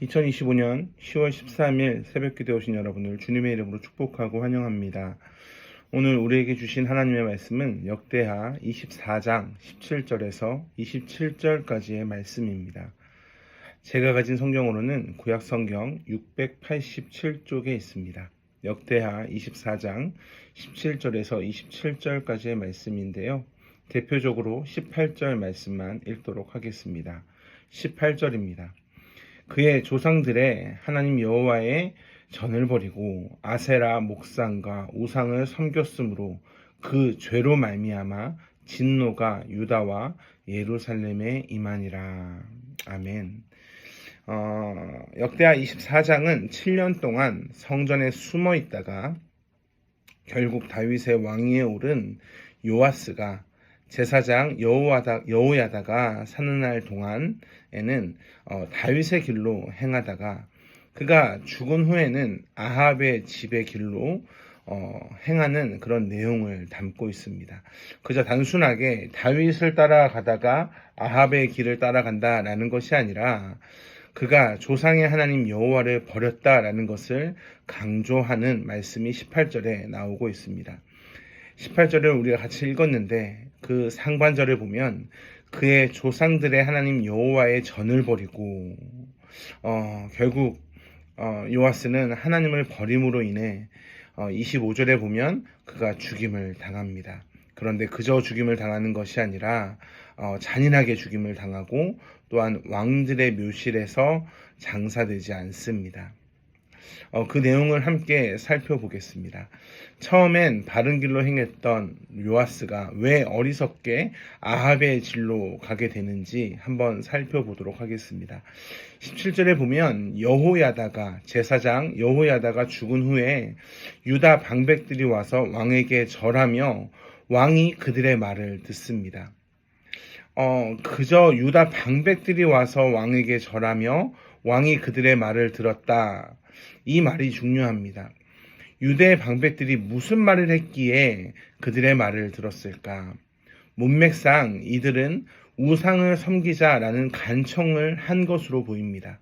2025년 10월 13일 새벽기도에 오신 여러분을 주님의 이름으로 축복하고 환영합니다. 오늘 우리에게 주신 하나님의 말씀은 역대하 24장 17절에서 27절까지의 말씀입니다. 제가 가진 성경으로는 구약성경 687쪽에 있습니다. 역대하 24장 17절에서 27절까지의 말씀인데요. 대표적으로 18절 말씀만 읽도록 하겠습니다. 18절입니다. 그의 조상들의 하나님 여호와의 전을 버리고 아세라 목상과 우상을 섬겼으므로 그 죄로 말미암아 진노가 유다와 예루살렘에 임하니라. 아멘. 역대하 24장은 7년 동안 성전에 숨어 있다가 결국 다윗의 왕위에 오른 요아스가 제사장 여호야다가 사는 날 동안에는 다윗의 길로 행하다가 그가 죽은 후에는 아합의 집의 길로 행하는 그런 내용을 담고 있습니다. 그저 단순하게 다윗을 따라가다가 아합의 길을 따라간다라는 것이 아니라 그가 조상의 하나님 여호와를 버렸다라는 것을 강조하는 말씀이 18절에 나오고 있습니다. 18절을 우리가 같이 읽었는데 그 상반절을 보면 그의 조상들의 하나님 여호와의 전을 버리고 결국 요아스는 하나님을 버림으로 인해 25절에 보면 그가 죽임을 당합니다. 그런데 그저 죽임을 당하는 것이 아니라 잔인하게 죽임을 당하고 또한 왕들의 묘실에서 장사되지 않습니다. 그 내용을 함께 살펴보겠습니다. 처음엔 바른 길로 행했던 요아스가 왜 어리석게 아합의 길로 가게 되는지 한번 살펴보도록 하겠습니다. 17절에 보면 여호야다가 제사장 여호야다가 죽은 후에 유다 방백들이 와서 왕에게 절하며 왕이 그들의 말을 듣습니다. 그저 유다 방백들이 와서 왕에게 절하며 왕이 그들의 말을 들었다. 이 말이 중요합니다. 유대 방백들이 무슨 말을 했기에 그들의 말을 들었을까? 문맥상 이들은 우상을 섬기자라는 간청을 한 것으로 보입니다.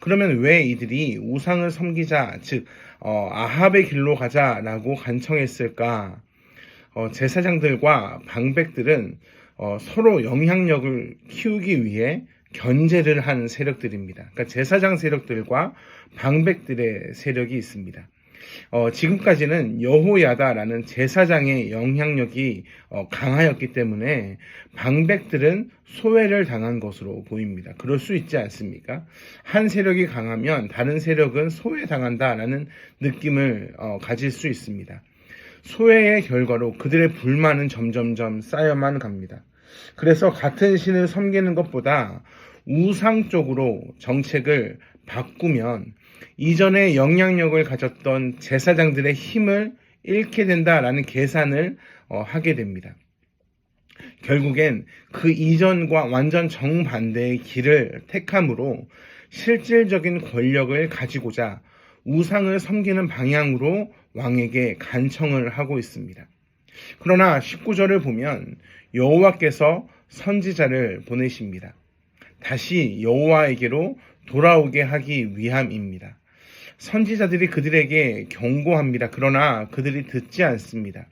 그러면 왜 이들이 우상을 섬기자, 즉 아합의 길로 가자라고 간청했을까? 제사장들과 방백들은 서로 영향력을 키우기 위해 견제를 한 세력들입니다. 그러니까 제사장 세력들과 방백들의 세력이 있습니다. 지금까지는 여호야다라는 제사장의 영향력이 강하였기 때문에 방백들은 소외를 당한 것으로 보입니다. 그럴 수 있지 않습니까? 한 세력이 강하면 다른 세력은 소외당한다라는 느낌을 가질 수 있습니다. 소외의 결과로 그들의 불만은 점점점 쌓여만 갑니다. 그래서 같은 신을 섬기는 것보다 우상 쪽으로 정책을 바꾸면 이전에 영향력을 가졌던 제사장들의 힘을 잃게 된다라는 계산을 하게 됩니다. 결국엔 그 이전과 완전 정반대의 길을 택함으로 실질적인 권력을 가지고자 우상을 섬기는 방향으로 왕에게 간청을 하고 있습니다. 그러나 19절을 보면 여호와께서 선지자를 보내십니다. 다시 여호와에게로 돌아오게 하기 위함입니다. 선지자들이 그들에게 경고합니다. 그러나 그들이 듣지 않습니다.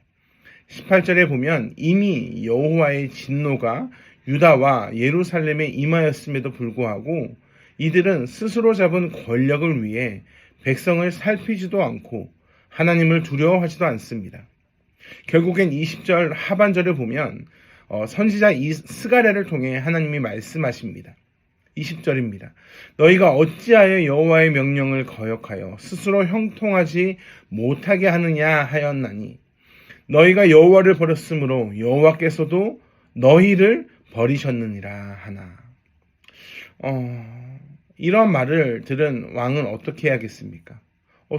18절에 보면 이미 여호와의 진노가 유다와 예루살렘에 임하였음에도 불구하고 이들은 스스로 잡은 권력을 위해 백성을 살피지도 않고 하나님을 두려워하지도 않습니다. 결국엔 20절 하반절을 보면 선지자 스가랴를 통해 하나님이 말씀하십니다. 20절입니다. 너희가 어찌하여 여호와의 명령을 거역하여 스스로 형통하지 못하게 하느냐 하였나니 너희가 여호와를 버렸으므로 여호와께서도 너희를 버리셨느니라 하나. 이런 말을 들은 왕은 어떻게 해야겠습니까?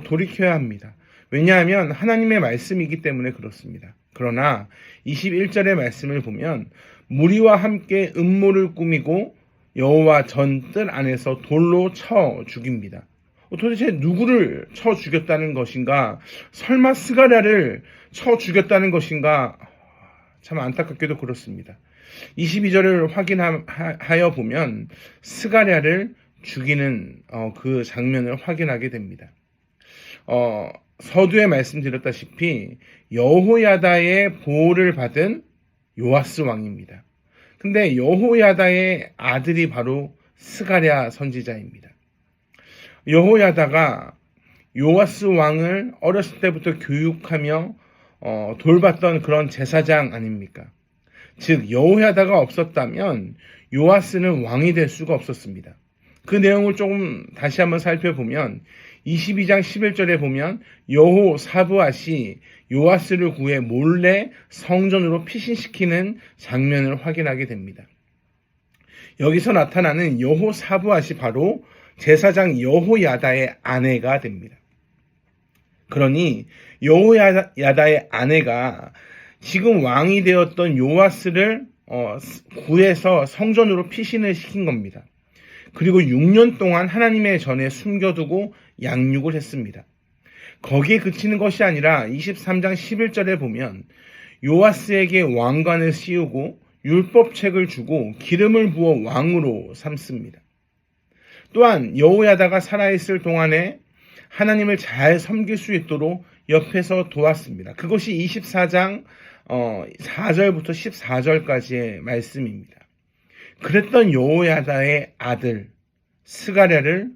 돌이켜야 합니다. 왜냐하면 하나님의 말씀이기 때문에 그렇습니다. 그러나 21절의 말씀을 보면 무리와 함께 음모를 꾸미고 여호와 전 뜰 안에서 돌로 쳐 죽입니다. 도대체 누구를 쳐 죽였다는 것인가? 설마 스가랴를 쳐 죽였다는 것인가? 참 안타깝게도 그렇습니다. 22절을 확인하여 보면 스가랴를 죽이는 그 장면을 확인하게 됩니다. 서두에 말씀드렸다시피 여호야다의 보호를 받은 요아스 왕입니다. 근데 여호야다의 아들이 바로 스가랴 선지자입니다. 여호야다가 요아스 왕을 어렸을 때부터 교육하며 돌봤던 그런 제사장 아닙니까? 즉 여호야다가 없었다면 요아스는 왕이 될 수가 없었습니다. 그 내용을 조금 다시 한번 살펴보면 22장 11절에 보면 여호사부앗이 요아스를 구해 몰래 성전으로 피신시키는 장면을 확인하게 됩니다. 여기서 나타나는 여호사부앗이 바로 제사장 여호야다의 아내가 됩니다. 그러니 여호야다의 아내가 지금 왕이 되었던 요아스를 구해서 성전으로 피신을 시킨 겁니다. 그리고 6년 동안 하나님의 전에 숨겨두고 양육을 했습니다. 거기에 그치는 것이 아니라 23장 11절에 보면 요아스에게 왕관을 씌우고 율법책을 주고 기름을 부어 왕으로 삼습니다. 또한 여호야다가 살아있을 동안에 하나님을 잘 섬길 수 있도록 옆에서 도왔습니다. 그것이 24장 4절부터 14절까지의 말씀입니다. 그랬던 여호야다의 아들 스가랴를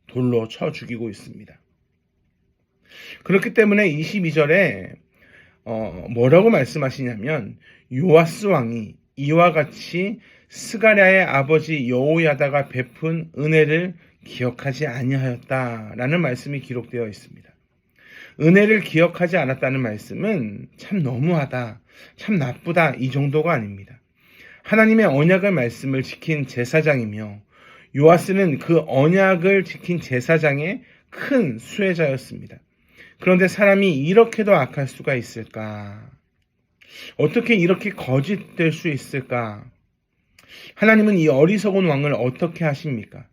돌로 쳐 죽이고 있습니다. 그렇기 때문에 22절에 뭐라고 말씀하시냐면 요아스 왕이 이와 같이 스가랴의 아버지 여호야다가 베푼 은혜를 기억하지 아니하였다라는 말씀이 기록되어 있습니다. 은혜를 기억하지 않았다는 말씀은 참 너무하다, 참 나쁘다 이 정도가 아닙니다. 하나님의 언약의 말씀을 지킨 제사장이며 요아스는 그 언약을 지킨 제사장의 큰 수혜자였습니다. 그런데 사람이 이렇게도 악할 수가 있을까? 어떻게 이렇게 거짓될 수 있을까? 하나님은 이 어리석은 왕을 어떻게 하십니까?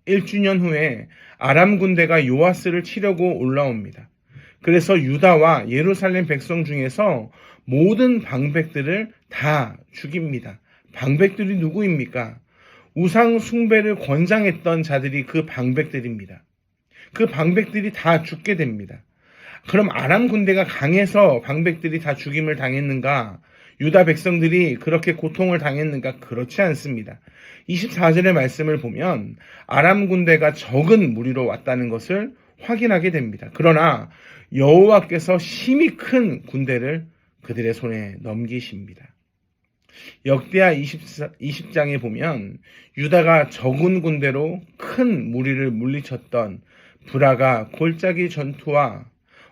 1주년 후에 아람 군대가 요아스를 치려고 올라옵니다. 그래서 유다와 예루살렘 백성 중에서 모든 방백들을 다 죽입니다. 방백들이 누구입니까? 우상 숭배를 권장했던 자들이 그 방백들입니다. 그 방백들이 다 죽게 됩니다. 그럼 아람 군대가 강해서 방백들이 다 죽임을 당했는가? 유다 백성들이 그렇게 고통을 당했는가? 그렇지 않습니다. 24절의 말씀을 보면 아람 군대가 적은 무리로 왔다는 것을 확인하게 됩니다. 그러나 여호와께서 심히 큰 군대를 그들의 손에 넘기십니다. 역대하 20장에 보면 유다가 적은 군대로 큰 무리를 물리쳤던 불화가 골짜기 전투와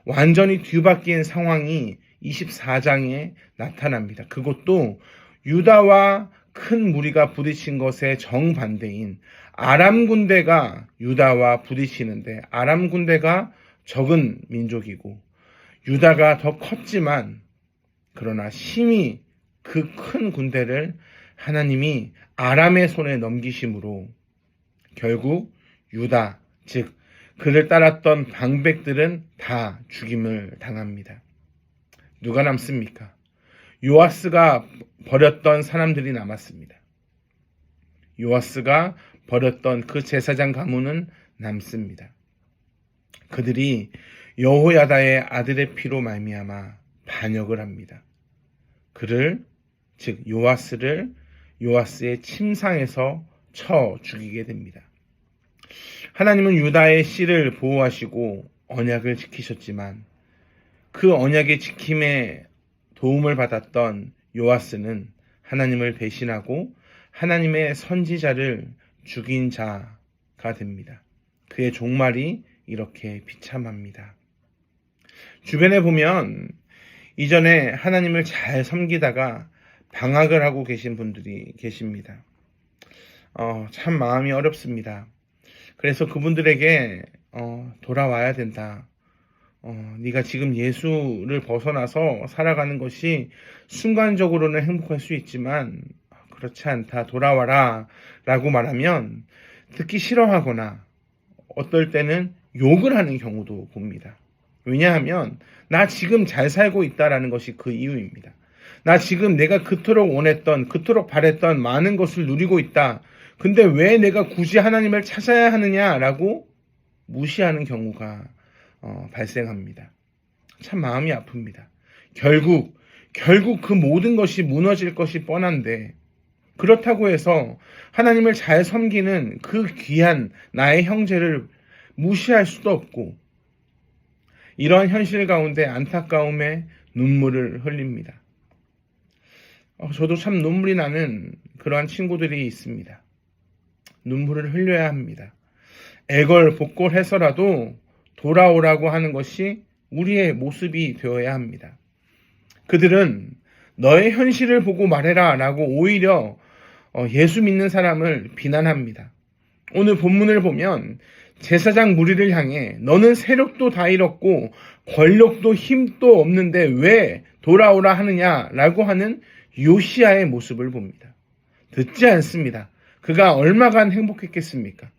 완전히 뒤바뀐 상황이 24장에 나타납니다. 그것도 유다와 큰 무리가 부딪힌 것의 정반대인 아람 군대가 유다와 부딪히는데 아람 군대가 적은 민족이고 유다가 더 컸지만 그러나 심히 그 큰 군대를 하나님이 아람의 손에 넘기심으로 결국 유다, 즉 그를 따랐던 방백들은 다 죽임을 당합니다. 누가 남습니까? 요아스가 버렸던 사람들이 남았습니다. 요아스가 버렸던 그 제사장 가문은 남습니다. 그들이 여호야다의 아들의 피로 말미암아 반역을 합니다. 그를 즉 요아스의 침상에서 쳐 죽이게 됩니다. 하나님은 유다의 씨를 보호하시고 언약을 지키셨지만 그 언약의 지킴에 도움을 받았던 요아스는 하나님을 배신하고 하나님의 선지자를 죽인 자가 됩니다. 그의 종말이 이렇게 비참합니다. 주변에 보면 이전에 하나님을 잘 섬기다가 방학을 하고 계신 분들이 계십니다. 참 마음이 어렵습니다. 그래서 그분들에게 돌아와야 된다. 네가 지금 예수를 벗어나서 살아가는 것이 순간적으로는 행복할 수 있지만 그렇지 않다. 돌아와라 라고 말하면 듣기 싫어하거나 어떨 때는 욕을 하는 경우도 봅니다. 왜냐하면 나 지금 잘 살고 있다라는 것이 그 이유입니다. 나 지금 내가 그토록 원했던, 그토록 바랬던 많은 것을 누리고 있다. 근데 왜 내가 굳이 하나님을 찾아야 하느냐라고 무시하는 경우가 발생합니다. 참 마음이 아픕니다. 결국 그 모든 것이 무너질 것이 뻔한데, 그렇다고 해서 하나님을 잘 섬기는 그 귀한 나의 형제를 무시할 수도 없고, 이러한 현실 가운데 안타까움에 눈물을 흘립니다. 저도 참 눈물이 나는 그러한 친구들이 있습니다. 눈물을 흘려야 합니다. 애걸복걸해서라도 돌아오라고 하는 것이 우리의 모습이 되어야 합니다. 그들은 너의 현실을 보고 말해라 라고 오히려 예수 믿는 사람을 비난합니다. 오늘 본문을 보면 제사장 무리를 향해 너는 세력도 다 잃었고 권력도 힘도 없는데 왜 돌아오라 하느냐라고 하는 요시야의 모습을 봅니다. 듣지 않습니다. 그가 얼마간 행복했겠습니까?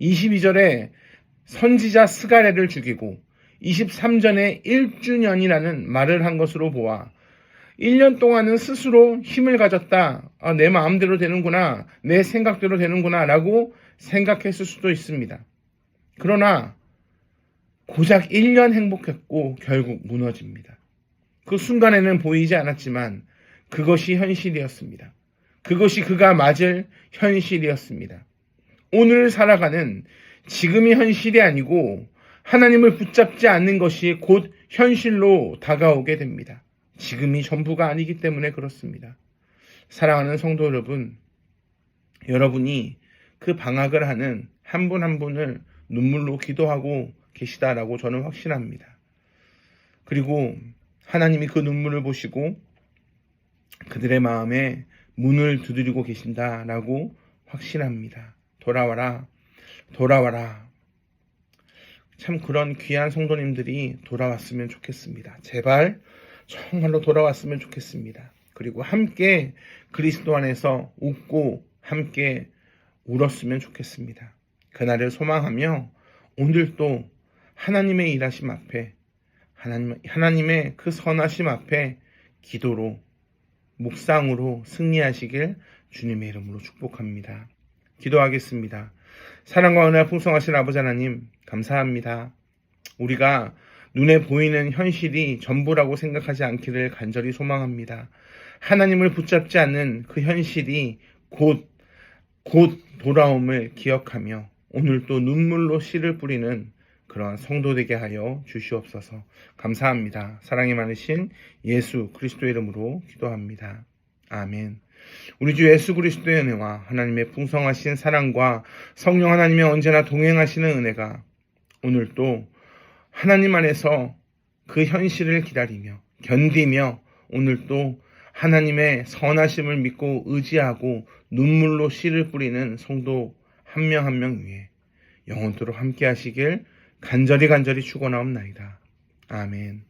22절에 선지자 스가랴를 죽이고 23전에 1주년이라는 말을 한 것으로 보아 1년 동안은 스스로 힘을 가졌다. 내 마음대로 되는구나. 내 생각대로 되는구나 라고 생각했을 수도 있습니다. 그러나 고작 1년 행복했고 결국 무너집니다. 그 순간에는 보이지 않았지만 그것이 현실이었습니다. 그것이 그가 맞을 현실이었습니다. 오늘 살아가는 지금이 현실이 아니고 하나님을 붙잡지 않는 것이 곧 현실로 다가오게 됩니다. 지금이 전부가 아니기 때문에 그렇습니다. 사랑하는 성도 여러분, 여러분이 그 방학을 하는 한 분 한 분을 눈물로 기도하고 계시다라고 저는 확신합니다. 그리고 하나님이 그 눈물을 보시고 그들의 마음에 문을 두드리고 계신다라고 확신합니다. 돌아와라, 돌아와라. 참 그런 귀한 성도님들이 돌아왔으면 좋겠습니다. 제발 정말로 돌아왔으면 좋겠습니다. 그리고 함께 그리스도 안에서 웃고 함께 울었으면 좋겠습니다. 그날을 소망하며 오늘도 하나님의 일하심 앞에 하나님의 그 선하심 앞에 기도로 묵상으로 승리하시길 주님의 이름으로 축복합니다. 기도하겠습니다. 사랑과 은혜가 풍성하신 아버지 하나님 감사합니다. 우리가 눈에 보이는 현실이 전부라고 생각하지 않기를 간절히 소망합니다. 하나님을 붙잡지 않는 그 현실이 곧 돌아옴을 기억하며 오늘 또 눈물로 씨를 뿌리는 그러한 성도 되게 하여 주시옵소서. 감사합니다. 사랑이 많으신 예수 그리스도의 이름으로 기도합니다. 아멘. 우리 주 예수 그리스도의 은혜와 하나님의 풍성하신 사랑과 성령 하나님의 언제나 동행하시는 은혜가 오늘도 하나님 안에서 그 현실을 기다리며 견디며 오늘도 하나님의 선하심을 믿고 의지하고 눈물로 씨를 뿌리는 성도 한 명 한 명 위에 영원토록 함께 하시길 간절히 축원하옵나이다. 아멘.